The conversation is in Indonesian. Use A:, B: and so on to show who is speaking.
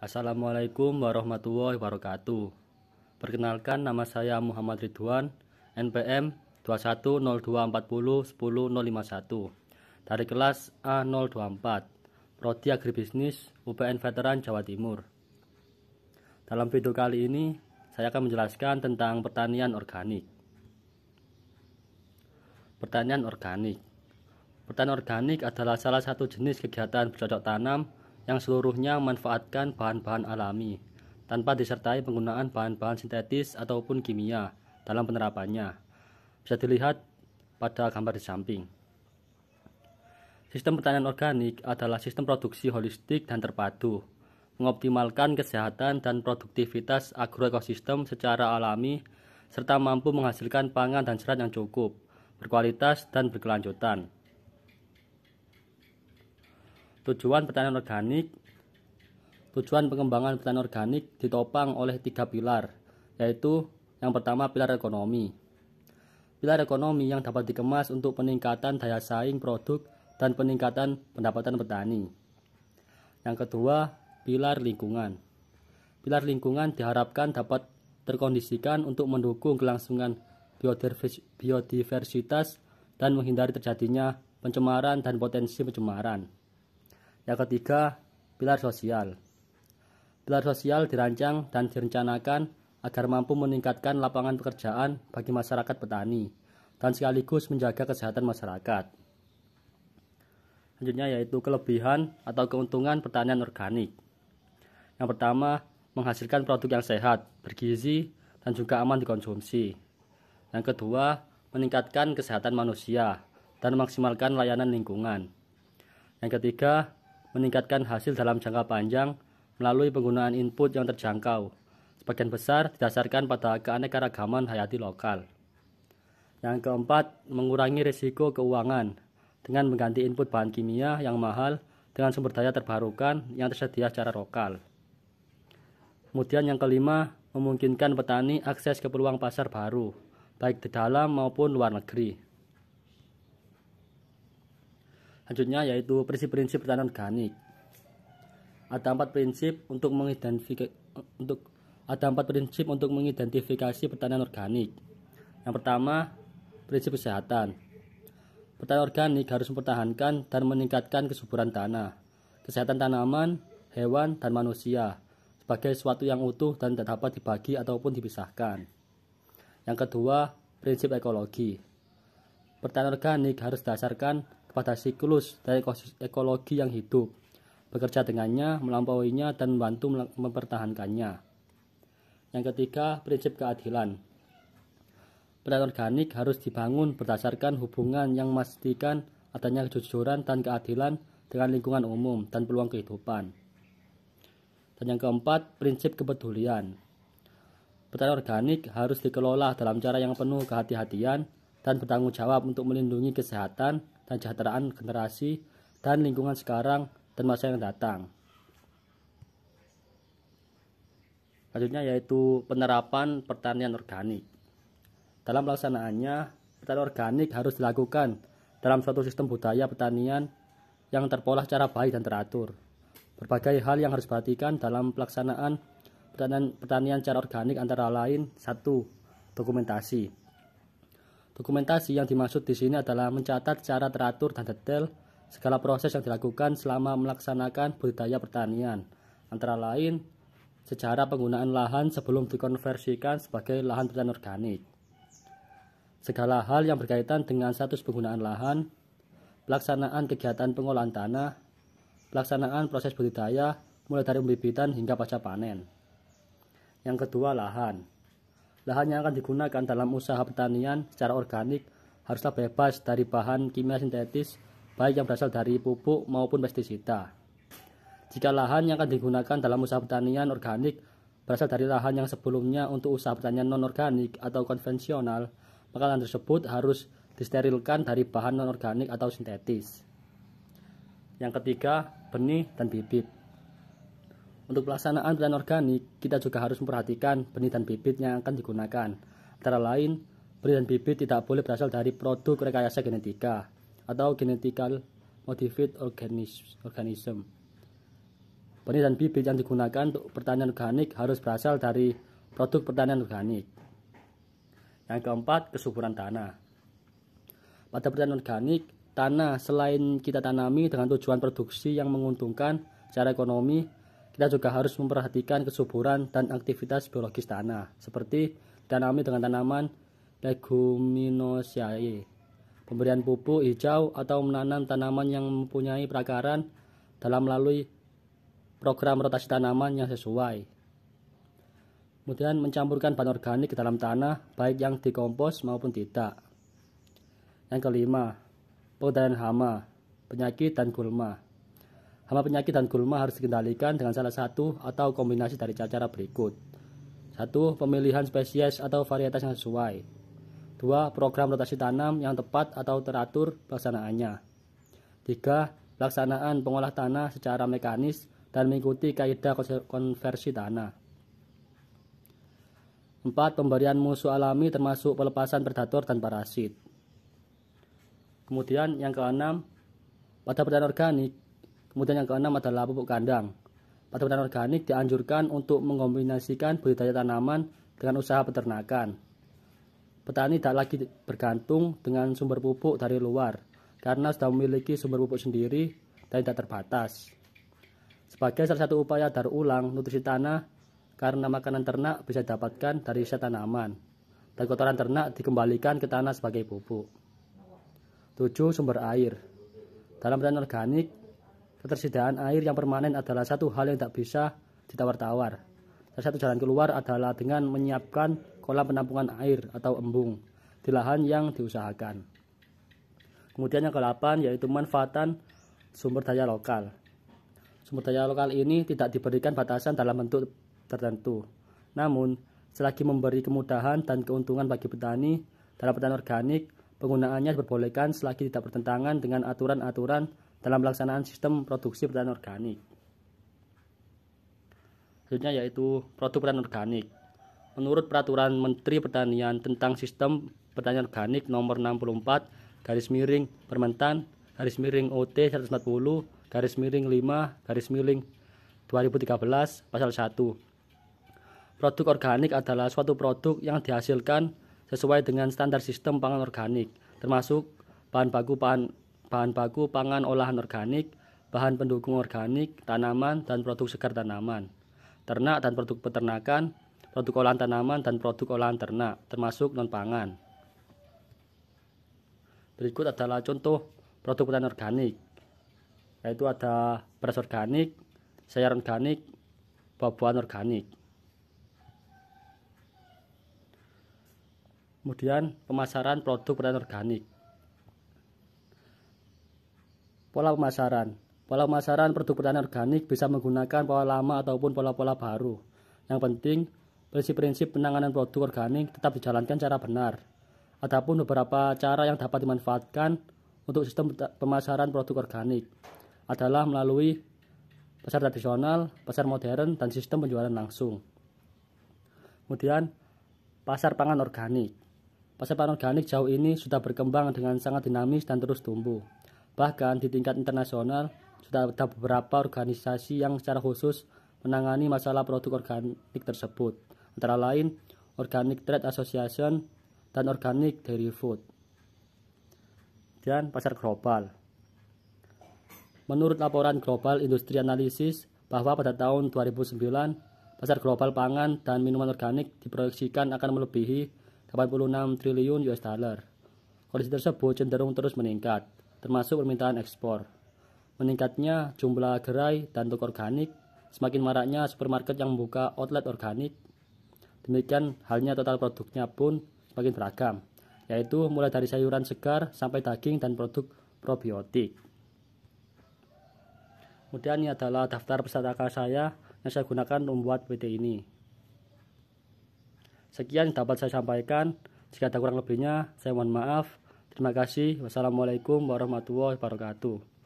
A: Assalamualaikum warahmatullahi wabarakatuh. Perkenalkan, nama saya Muhammad Ridwan, NPM 2102401051 dari kelas A024, Prodi Agribisnis UPN Veteran Jawa Timur. Dalam video kali ini, saya akan menjelaskan tentang pertanian organik. Pertanian organik. Pertanian organik adalah salah satu jenis kegiatan bercocok tanam yang seluruhnya memanfaatkan bahan-bahan alami tanpa disertai penggunaan bahan-bahan sintetis ataupun kimia dalam penerapannya. Bisa dilihat pada gambar di samping. Sistem pertanian organik adalah sistem produksi holistik dan terpadu, mengoptimalkan kesehatan dan produktivitas agroekosistem secara alami serta mampu menghasilkan pangan dan serat yang cukup, berkualitas dan berkelanjutan. Tujuan pertanian organik. Tujuan pengembangan pertanian organik ditopang oleh 3 pilar, yaitu yang pertama pilar ekonomi. Pilar ekonomi yang dapat dikemas untuk peningkatan daya saing produk dan peningkatan pendapatan petani. Yang kedua, pilar lingkungan. Pilar lingkungan diharapkan dapat terkondisikan untuk mendukung kelangsungan biodiversitas dan menghindari terjadinya pencemaran dan potensi pencemaran. Yang ketiga, pilar sosial. Pilar sosial dirancang dan direncanakan agar mampu meningkatkan lapangan pekerjaan bagi masyarakat petani dan sekaligus menjaga kesehatan masyarakat. Selanjutnya yaitu kelebihan atau keuntungan pertanian organik. Yang pertama, menghasilkan produk yang sehat, bergizi, dan juga aman dikonsumsi. Yang kedua, meningkatkan kesehatan manusia dan memaksimalkan layanan lingkungan. Yang ketiga, meningkatkan hasil dalam jangka panjang melalui penggunaan input yang terjangkau, sebagian besar didasarkan pada keanekaragaman hayati lokal. Yang keempat, mengurangi risiko keuangan dengan mengganti input bahan kimia yang mahal dengan sumber daya terbarukan yang tersedia secara lokal. Kemudian yang kelima, memungkinkan petani akses ke peluang pasar baru, baik di dalam maupun luar negeri. Selanjutnya yaitu prinsip-prinsip pertanian organik. Ada 4 prinsip untuk mengidentifikasi pertanian organik. Yang pertama, prinsip kesehatan. Pertanian organik harus mempertahankan dan meningkatkan kesuburan tanah, kesehatan tanaman, hewan, dan manusia sebagai sesuatu yang utuh dan tidak dapat dibagi ataupun dipisahkan. Yang kedua, prinsip ekologi. Pertanian organik harus didasarkan kepada siklus dari ekologi yang hidup, bekerja dengannya, melampauinya, dan membantu mempertahankannya. Yang ketiga, prinsip keadilan. Pertanian organik harus dibangun berdasarkan hubungan yang memastikan adanya kejujuran dan keadilan dengan lingkungan umum dan peluang kehidupan. Dan yang keempat, prinsip kepedulian. Pertanian organik harus dikelola dalam cara yang penuh kehati-hatian dan bertanggung jawab untuk melindungi kesehatan dan kesejahteraan generasi dan lingkungan sekarang dan masa yang datang. Selanjutnya yaitu penerapan pertanian organik. Dalam pelaksanaannya, pertanian organik harus dilakukan dalam suatu sistem budaya pertanian yang terpola secara baik dan teratur. Berbagai hal yang harus diperhatikan dalam pelaksanaan pertanian secara organik antara lain: 1. Dokumentasi. Dokumentasi yang dimaksud di sini adalah mencatat secara teratur dan detail segala proses yang dilakukan selama melaksanakan budidaya pertanian, antara lain sejarah penggunaan lahan sebelum dikonversikan sebagai lahan pertanian organik, segala hal yang berkaitan dengan status penggunaan lahan, pelaksanaan kegiatan pengolahan tanah, pelaksanaan proses budidaya mulai dari pembibitan hingga pasca panen. Yang kedua, lahan. Lahan yang akan digunakan dalam usaha pertanian secara organik haruslah bebas dari bahan kimia sintetis, baik yang berasal dari pupuk maupun pestisida. Jika lahan yang akan digunakan dalam usaha pertanian organik berasal dari lahan yang sebelumnya untuk usaha pertanian non-organik atau konvensional, maka lahan tersebut harus disterilkan dari bahan non-organik atau sintetis. Yang ketiga, benih dan bibit. Untuk pelaksanaan pertanian organik, kita juga harus memperhatikan benih dan bibit yang akan digunakan. Antara lain, benih dan bibit tidak boleh berasal dari produk rekayasa genetika atau genetically modified organism. benih dan bibit yang digunakan untuk pertanian organik harus berasal dari produk pertanian organik. Yang keempat, kesuburan tanah. Pada pertanian organik, tanah selain kita tanami dengan tujuan produksi yang menguntungkan secara ekonomi, kita juga harus memperhatikan kesuburan dan aktivitas biologis tanah, seperti ditanami dengan tanaman Leguminosae, pemberian pupuk hijau, atau menanam tanaman yang mempunyai perakaran dalam melalui program rotasi tanaman yang sesuai. Kemudian mencampurkan bahan organik ke dalam tanah, baik yang dikompos maupun tidak. Yang kelima, pengendalian hama, penyakit, dan gulma. Hama, penyakit, dan gulma harus dikendalikan dengan salah satu atau kombinasi dari cara berikut. 1. Pemilihan spesies atau varietas yang sesuai. 2. Program rotasi tanam yang tepat atau teratur pelaksanaannya. 3. Pelaksanaan pengolah tanah secara mekanis dan mengikuti kaidah konversi tanah. 4. Pemberian musuh alami termasuk pelepasan predator dan parasit. Kemudian yang keenam, pada pertanian organik, adalah pupuk kandang. Pada pertanian organik dianjurkan untuk mengkombinasikan budidaya tanaman dengan usaha peternakan. Petani tidak lagi bergantung dengan sumber pupuk dari luar, karena sudah memiliki sumber pupuk sendiri dan tidak terbatas. Sebagai salah satu upaya daur ulang nutrisi tanah, karena makanan ternak bisa didapatkan dari sisa tanaman, dan kotoran ternak dikembalikan ke tanah sebagai pupuk. 7. Sumber air. Dalam pertanian organik, ketersediaan air yang permanen adalah satu hal yang tak bisa ditawar-tawar. Salah satu jalan keluar adalah dengan menyiapkan kolam penampungan air atau embung di lahan yang diusahakan. Kemudian yang ke-8 yaitu manfaatan sumber daya lokal. Sumber daya lokal ini tidak diberikan batasan dalam bentuk tertentu. Namun, selagi memberi kemudahan dan keuntungan bagi petani dalam pertanian organik, penggunaannya diperbolehkan selagi tidak bertentangan dengan aturan-aturan dalam pelaksanaan sistem produksi pertanian organik. Selanjutnya yaitu produk pertanian organik. Menurut Peraturan Menteri Pertanian tentang Sistem Pertanian Organik Nomor 64 Permentan OT 140 5 2013 Pasal 1. Produk organik adalah suatu produk yang dihasilkan sesuai dengan standar sistem pangan organik, termasuk bahan baku pangan olahan organik, bahan pendukung organik, tanaman dan produk segar tanaman, ternak dan produk peternakan, produk olahan tanaman dan produk olahan ternak, termasuk non-pangan. Berikut adalah contoh produk pertanian organik, yaitu ada beras organik, sayur organik, buah-buahan organik. Kemudian pemasaran produk pertanian organik. Pola pemasaran produk pertanian organik bisa menggunakan pola lama ataupun pola-pola baru. Yang penting, prinsip-prinsip penanganan produk organik tetap dijalankan secara benar. Adapun beberapa cara yang dapat dimanfaatkan untuk sistem pemasaran produk organik adalah melalui pasar tradisional, pasar modern, dan sistem penjualan langsung. Kemudian, pasar pangan organik. Pasar pangan organik jauh ini sudah berkembang dengan sangat dinamis dan terus tumbuh. Bahkan di tingkat internasional sudah ada beberapa organisasi yang secara khusus menangani masalah produk organik tersebut, antara lain Organic Trade Association dan Organic Dairy Food. Dan pasar global. Menurut laporan Global Industry Analysis bahwa pada tahun 2009 pasar global pangan dan minuman organik diproyeksikan akan melebihi 86 triliun US dollar. Kondisi tersebut cenderung terus meningkat, termasuk permintaan ekspor. Meningkatnya jumlah gerai dan toko organik, semakin maraknya supermarket yang membuka outlet organik. Demikian halnya total produknya pun semakin beragam, yaitu mulai dari sayuran segar sampai daging dan produk probiotik. Kemudian ini adalah daftar pustaka saya yang saya gunakan untuk membuat PT ini. Sekian yang dapat saya sampaikan. Jika ada kurang lebihnya, saya mohon maaf. Terima kasih. Wassalamualaikum warahmatullahi wabarakatuh.